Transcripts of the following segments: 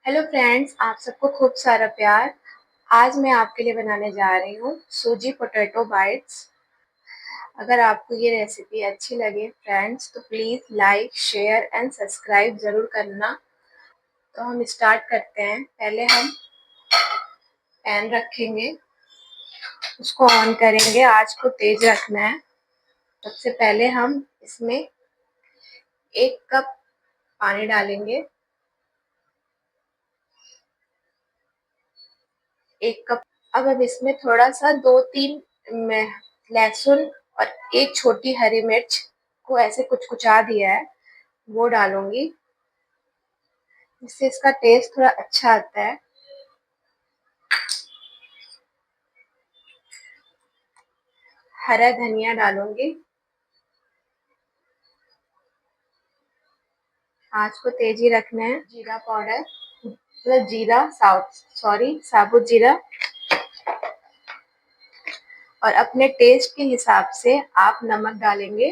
Hello friends, आप सबको खूब सारा प्यार। आज मैं आपके लिए बनाने जा रही हूँ सूजी पोटैटो बाइट्स। अगर आपको ये रेसिपी अच्छी लगे फ्रेंड्स तो please like share and subscribe ज़रूर करना। तो हम स्टार्ट करते हैं। पहले हम पैन रखेंगे, उसको ऑन करेंगे, आँच को तेज रखना है। सबसे पहले हम इसमें 1 कप पानी डालेंगे। 1 कप। अब हम इसमें थोड़ा सा 2-3 लहसुन और एक छोटी हरी मिर्च को ऐसे कुचकुचा दिया है, वो डालूंगी, जिससे इसका टेस्ट थोड़ा अच्छा आता है। हरा धनिया डालूंगी। आँच को तेज ही रखना है। जीरा पाउडर, मतलब साबुत जीरा। और अपने टेस्ट के हिसाब से आप नमक डालेंगे।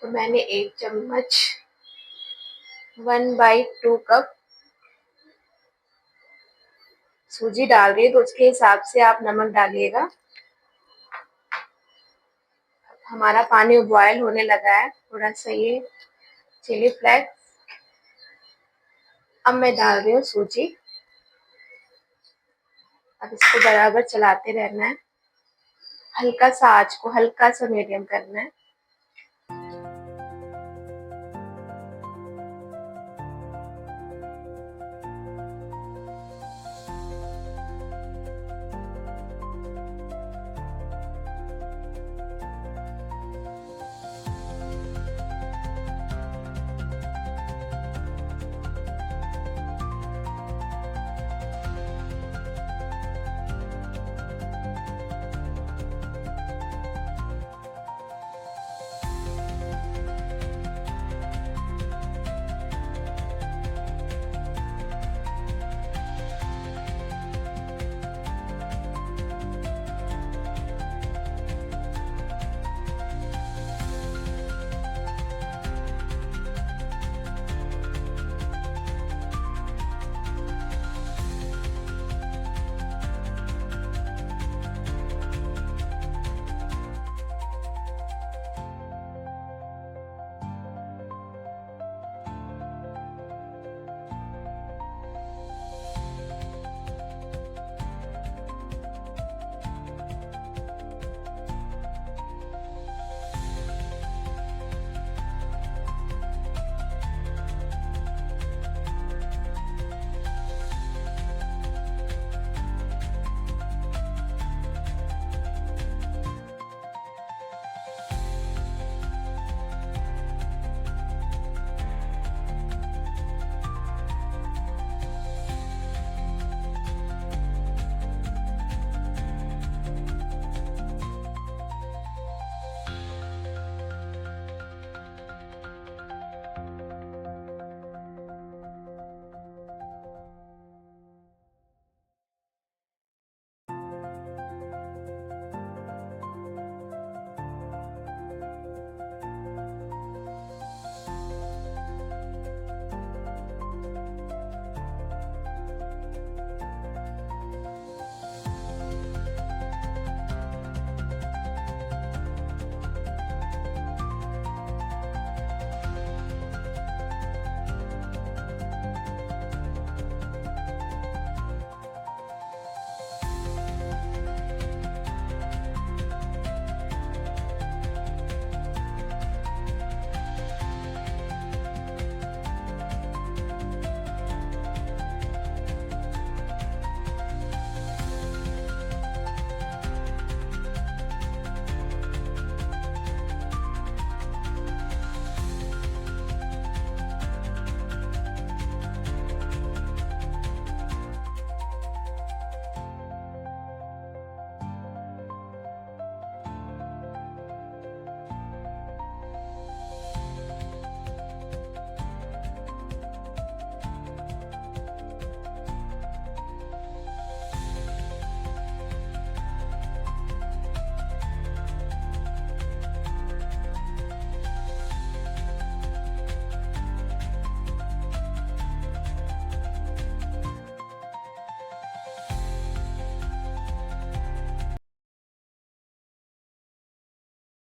तो मैंने 1 चम्मच 1/2 कप सूजी डाल रही है, तो उसके हिसाब से आप नमक डालिएगा। हमारा पानी बॉयल होने लगा है, थोड़ा सा ये चिली फ्लेक्स। अब मैं डाल रही हूँ सूजी। अब इसको बराबर चलाते रहना है। हल्का सा आँच को हल्का सा मीडियम करना है।